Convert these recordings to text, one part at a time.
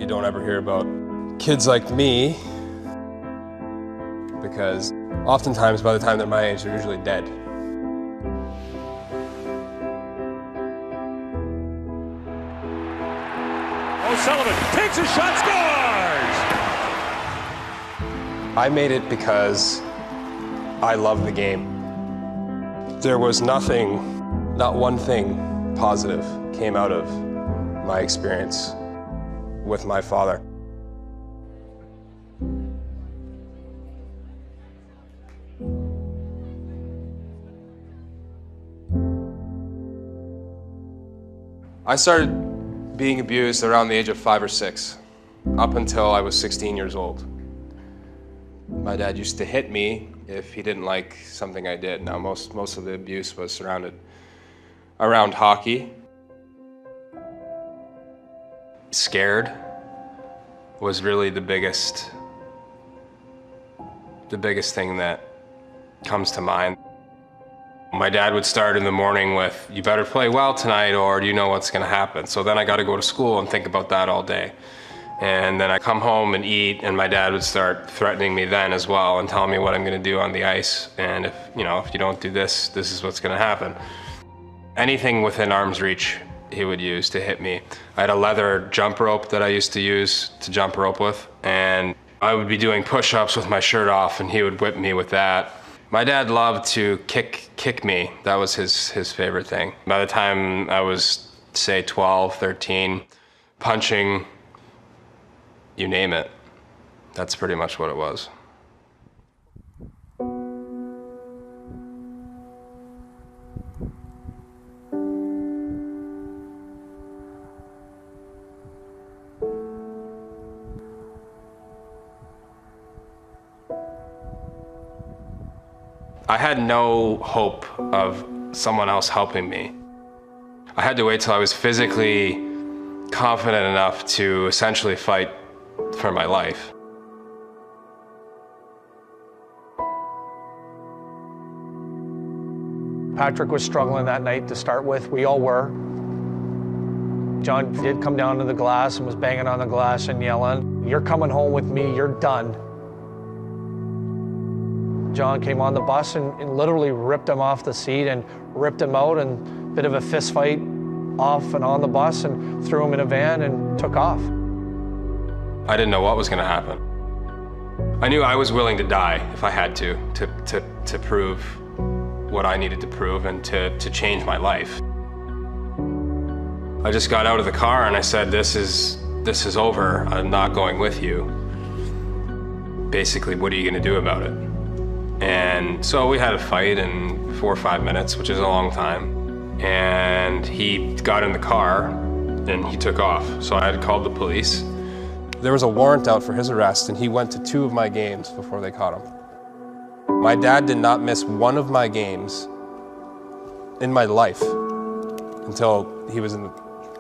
you don't ever hear about kids like me, because oftentimes by the time they're my age, they're usually dead. O'Sullivan takes a shot, scores! I made it because I love the game. There was nothing, not one thing positive came out of my experience with my father. I started being abused around the age of 5 or 6, up until I was 16 years old. My dad used to hit me if he didn't like something I did. Now, most of the abuse was surrounded around hockey. Scared was really the biggest thing that comes to mind. My dad would start in the morning with, "You better play well tonight, or do you know what's gonna happen?" So then I got to go to school and think about that all day. And then I come home and eat, and my dad would start threatening me then as well and telling me what I'm gonna do on the ice. And if you don't do this, this is what's gonna happen. Anything within arm's reach he would use to hit me. I had a leather jump rope that I used to use to jump rope with, and I would be doing push-ups with my shirt off, and he would whip me with that. My dad loved to kick me. That was his favorite thing. By the time I was, say, 12, 13, punching, you name it. That's pretty much what it was. I had no hope of someone else helping me. I had to wait till I was physically confident enough to essentially fight for my life. Patrick was struggling that night to start with. We all were. John did come down to the glass and was banging on the glass and yelling, "You're coming home with me, you're done." John came on the bus and literally ripped him off the seat and ripped him out, and a bit of a fist fight off and on the bus, and threw him in a van and took off. I didn't know what was gonna happen. I knew I was willing to die if I had to prove what I needed to prove and to change my life. I just got out of the car and I said, this is over. I'm not going with you. Basically, what are you gonna do about it? And so we had a fight in 4 or 5 minutes, which is a long time. And he got in the car and he took off. So I had called the police. There was a warrant out for his arrest, and he went to 2 of my games before they caught him. My dad did not miss one of my games in my life until he was in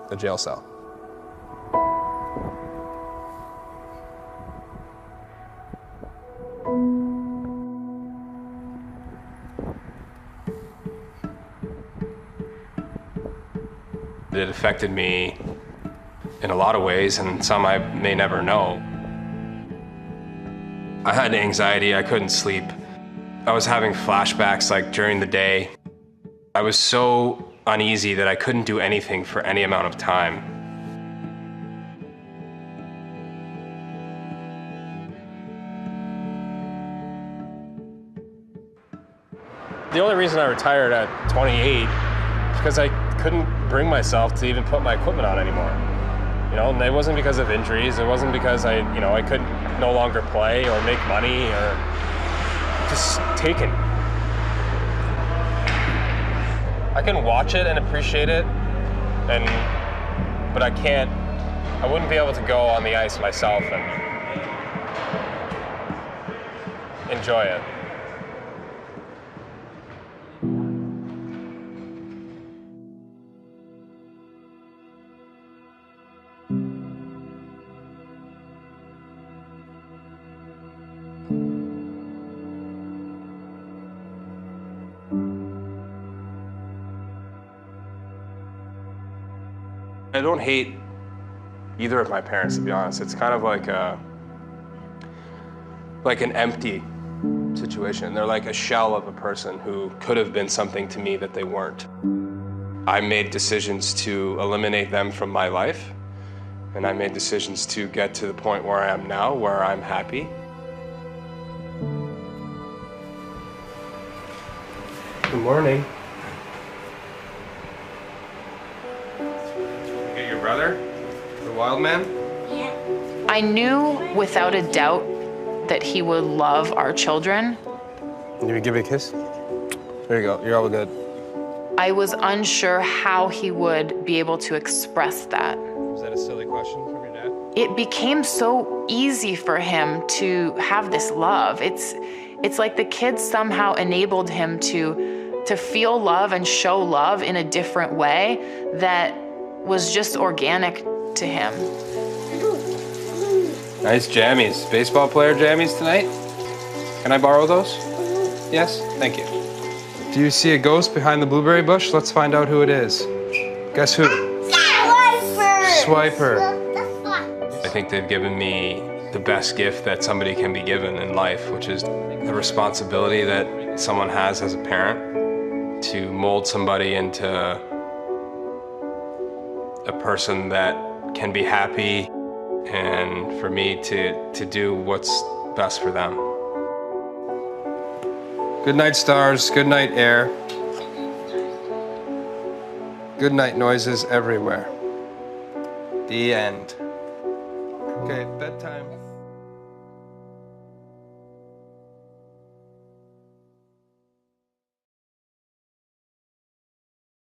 the jail cell. It affected me in a lot of ways, and some I may never know. I had anxiety, I couldn't sleep. I was having flashbacks like during the day. I was so uneasy that I couldn't do anything for any amount of time. The only reason I retired at 28 is because I couldn't bring myself to even put my equipment on anymore. And it wasn't because of injuries. It wasn't because I couldn't no longer play or make money, or just taken. I can watch it and appreciate it, but I wouldn't be able to go on the ice myself and enjoy it. I don't hate either of my parents, to be honest. It's kind of like an empty situation. They're like a shell of a person who could have been something to me that they weren't. I made decisions to eliminate them from my life, and I made decisions to get to the point where I am now, where I'm happy. Good morning. You get your brother, the wild man? Yeah. I knew without a doubt that he would love our children. Can you give me a kiss? There you go, you're all good. I was unsure how he would be able to express that. Was that a silly question from your dad? It became so easy for him to have this love. It's like the kids somehow enabled him to feel love and show love in a different way that was just organic to him. Nice jammies. Baseball player jammies tonight? Can I borrow those? Yes? Thank you. Do you see a ghost behind the blueberry bush? Let's find out who it is. Guess who? Swiper. I think they've given me the best gift that somebody can be given in life, which is the responsibility that someone has as a parent to mold somebody into a person that can be happy, and for me to do what's best for them. Good night, stars. Good night, air. Good night, noises everywhere. The end. Okay, bedtime.